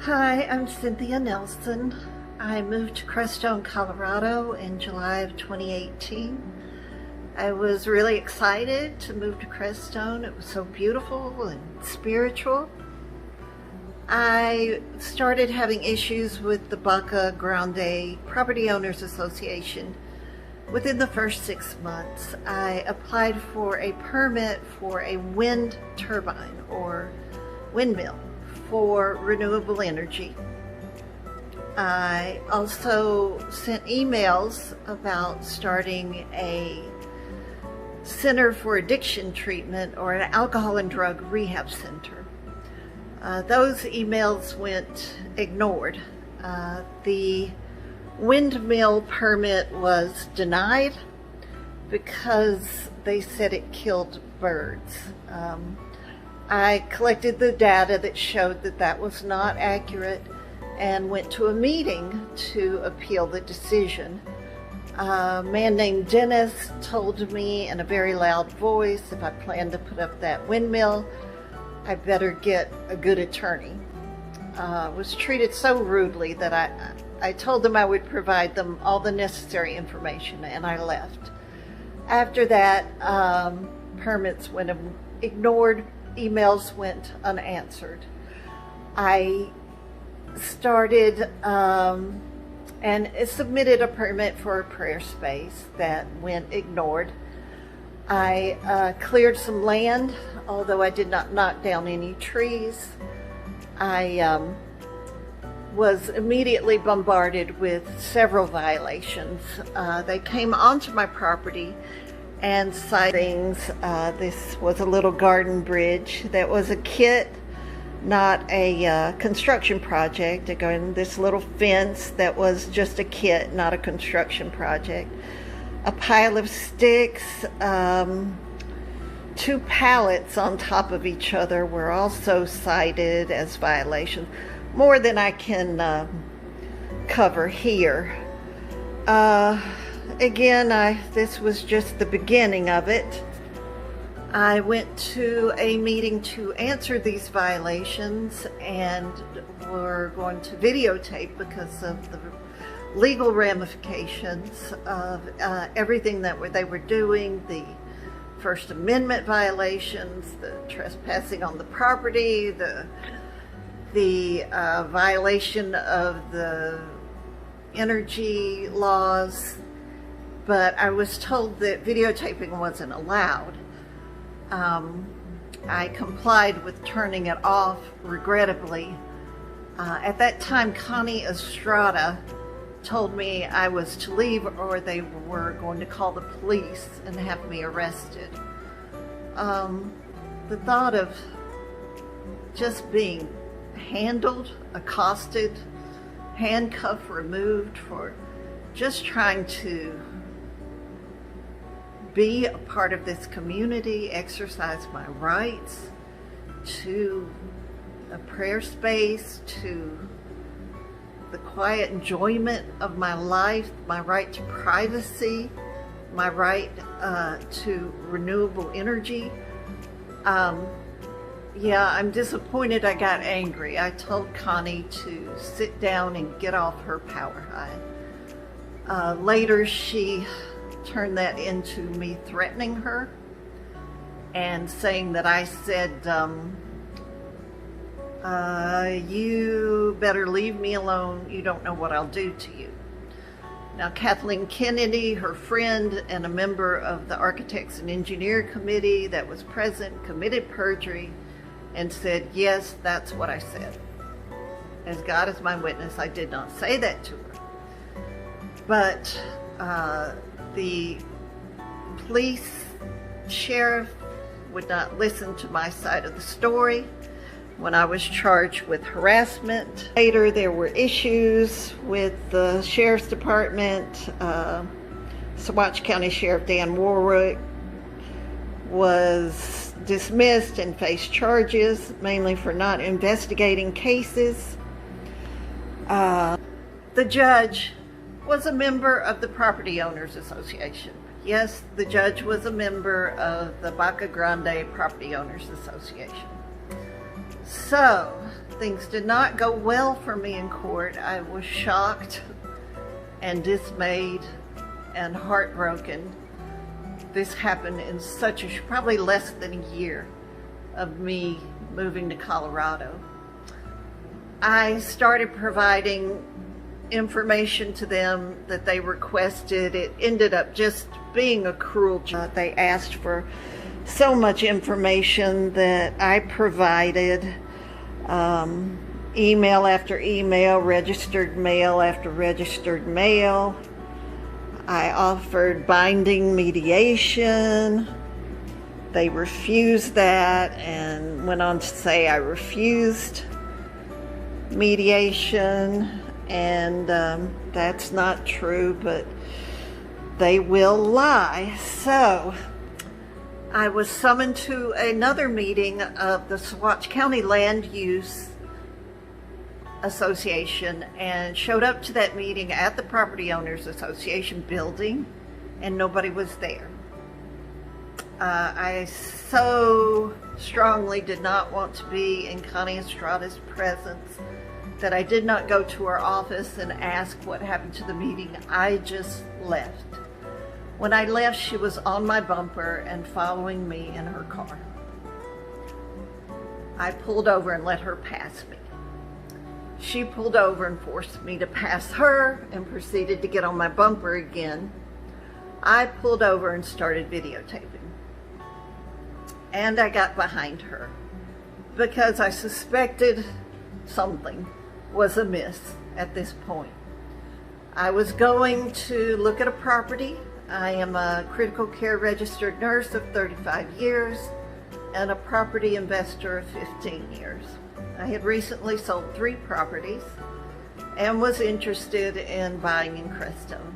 Hi, I'm Cynthia Nelson. I moved to Crestone, Colorado in July of 2018. I was really excited to move to Crestone. It was so beautiful and spiritual. I started having issues with the Baca Grande Property Owners Association within the first 6 months. I applied for a permit for a wind turbine or windmill for renewable energy. I also sent emails about starting a center for addiction treatment or an alcohol and drug rehab center. Those emails went ignored. The windmill permit was denied because they said it killed birds. I collected the data that showed that that was not accurate and went to a meeting to appeal the decision. A man named Dennis told me in a very loud voice if I planned to put up that windmill, I better get a good attorney. Was treated so rudely that I told them I would provide them all the necessary information, and I left. After that, permits went ignored, emails went unanswered. I started and submitted a permit for a prayer space that went ignored. I cleared some land, although I did not knock down any trees. I was immediately bombarded with several violations. They came onto my property and cited things. This was a little garden bridge that was a kit, not a construction project. Again, this little fence that was just a kit, not a construction project. A pile of sticks, 2 pallets on top of each other were also cited as violations. More than I can cover here. Again, this was just the beginning of it. I went to a meeting to answer these violations and were going to videotape because of the legal ramifications of everything that they were doing, the First Amendment violations, the trespassing on the property, the violation of the energy laws. But I was told that videotaping wasn't allowed. I complied with turning it off, regrettably. At that time, Connie Estrada told me I was to leave or they were going to call the police and have me arrested. The thought of just being handled, accosted, handcuff removed for just trying to be a part of this community, exercise my rights to a prayer space, to the quiet enjoyment of my life, my right to privacy, my right to renewable energy. Yeah, I'm disappointed. I got angry. I told Connie to sit down and get off her power high. Later, she turned that into me threatening her and saying that I said, you better leave me alone. You don't know what I'll do to you. Now, Kathleen Kennedy, her friend and a member of the Architects and Engineer Committee that was present, committed perjury and said, yes, that's what I said. As God is my witness, I did not say that to her. But the police, sheriff would not listen to my side of the story when I was charged with harassment. Later, there were issues with the sheriff's department. Saguache County Sheriff Dan Warwick was dismissed and faced charges, mainly for not investigating cases. The judge was a member of the Property Owners Association. Yes, the judge was a member of the Baca Grande Property Owners Association. So, things did not go well for me in court. I was shocked and dismayed and heartbroken. This happened in probably less than a year of me moving to Colorado. I started providing information to them that they requested. It ended up just being a cruel job. They asked for so much information that I provided, email after email, registered mail after registered mail. I offered binding mediation. They refused that and went on to say I refused mediation, and that's not true, but they will lie. So I was summoned to another meeting of the Saguache County Land Use Association and showed up to that meeting at the Property Owners Association building, and nobody was there. I so strongly did not want to be in Connie Estrada's presence that I did not go to her office and ask what happened to the meeting. I just left. When I left, she was on my bumper and following me in her car. I pulled over and let her pass me. She pulled over and forced me to pass her and proceeded to get on my bumper again. I pulled over and started videotaping. And I got behind her because I suspected something was amiss at this point. I was going to look at a property. I am a critical care registered nurse of 35 years and a property investor of 15 years. I had recently sold 3 properties and was interested in buying in Crestone.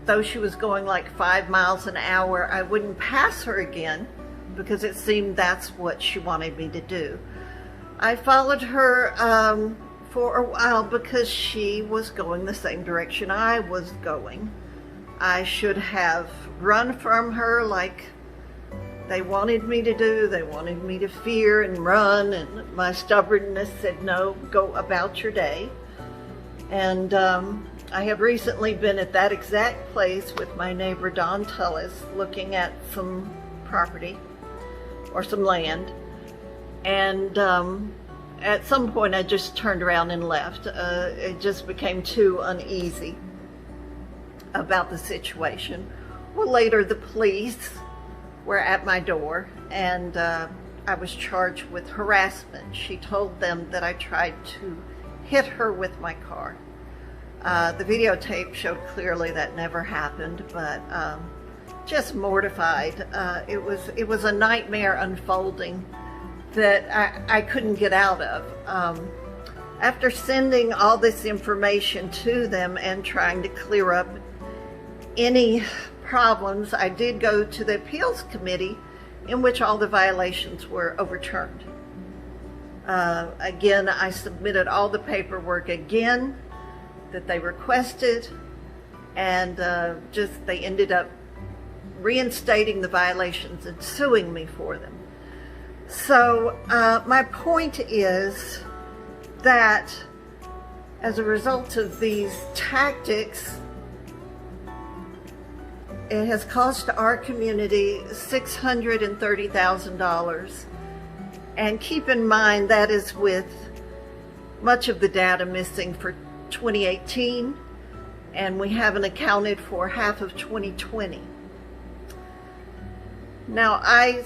Though she was going like 5 miles an hour, I wouldn't pass her again because it seemed that's what she wanted me to do. I followed her for a while because she was going the same direction I was going. I should have run from her like they wanted me to do. They wanted me to fear and run, and my stubbornness said, no, go about your day. And I have recently been at that exact place with my neighbor Don Tullis looking at some property or some land, and at some point I just turned around and left. It just became too uneasy about the situation. Well, later the police were at my door, and I was charged with harassment. She told them that I tried to hit her with my car. The videotape showed clearly that never happened, but just mortified. It was a nightmare unfolding that I couldn't get out of. After sending all this information to them and trying to clear up any problems, I did go to the appeals committee in which all the violations were overturned. Again, I submitted all the paperwork again that they requested, and they ended up reinstating the violations and suing me for them. So my point is that as a result of these tactics, it has cost our community $630,000. And keep in mind that is with much of the data missing for 2018, and we haven't accounted for half of 2020. Now, I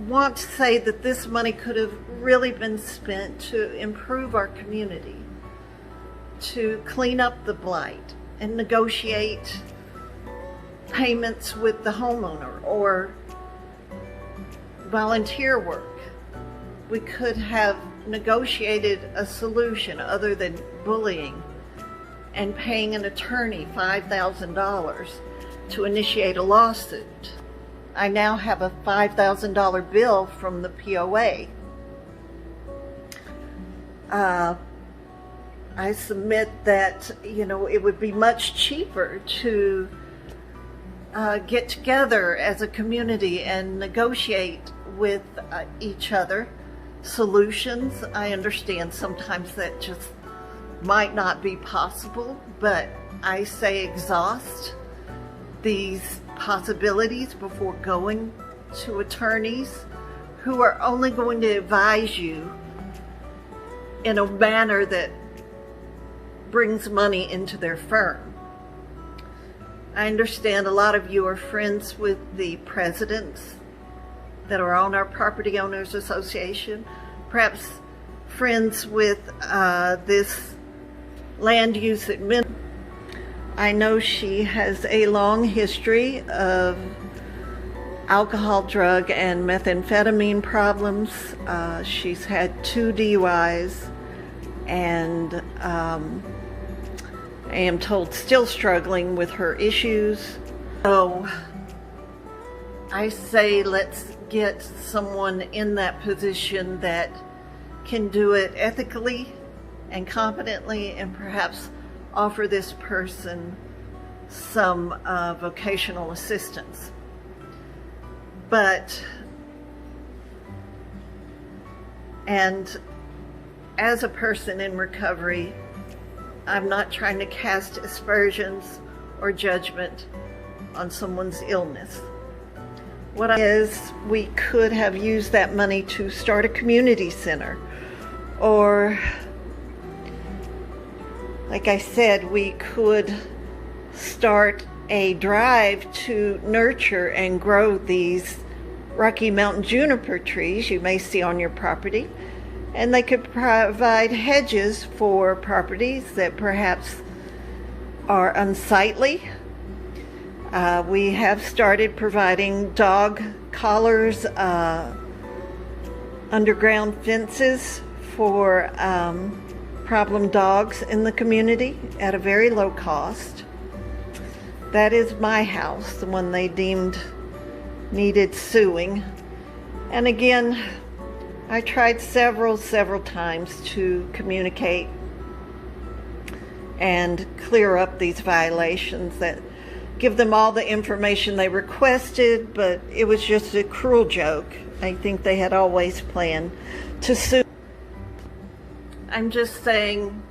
want to say that this money could have really been spent to improve our community, to clean up the blight and negotiate payments with the homeowner or volunteer work. We could have negotiated a solution other than bullying and paying an attorney $5,000 to initiate a lawsuit. I now have a $5,000 bill from the POA. I submit that, it would be much cheaper to get together as a community and negotiate with each other solutions. I understand sometimes that just might not be possible, but I say exhaust these possibilities before going to attorneys who are only going to advise you in a manner that brings money into their firm. I understand a lot of you are friends with the presidents that are on our Property Owners Association, perhaps friends with this land use administrator. I know she has a long history of alcohol, drug, and methamphetamine problems. She's had 2 DUIs and I am told still struggling with her issues. So I say let's get someone in that position that can do it ethically and competently, and perhaps offer this person some vocational assistance. And as a person in recovery, I'm not trying to cast aspersions or judgment on someone's illness. What is, we could have used that money to start a community center, or like I said, we could start a drive to nurture and grow these Rocky Mountain juniper trees you may see on your property. And they could provide hedges for properties that perhaps are unsightly. We have started providing dog collars, underground fences for problem dogs in the community at a very low cost. That is my house, the one they deemed needed suing. And again, I tried several times to communicate and clear up these violations, that give them all the information they requested, but it was just a cruel joke. I think they had always planned to sue. I'm just saying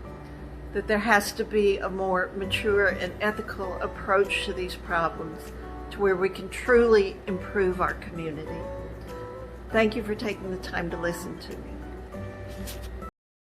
that there has to be a more mature and ethical approach to these problems, to where we can truly improve our community. Thank you for taking the time to listen to me.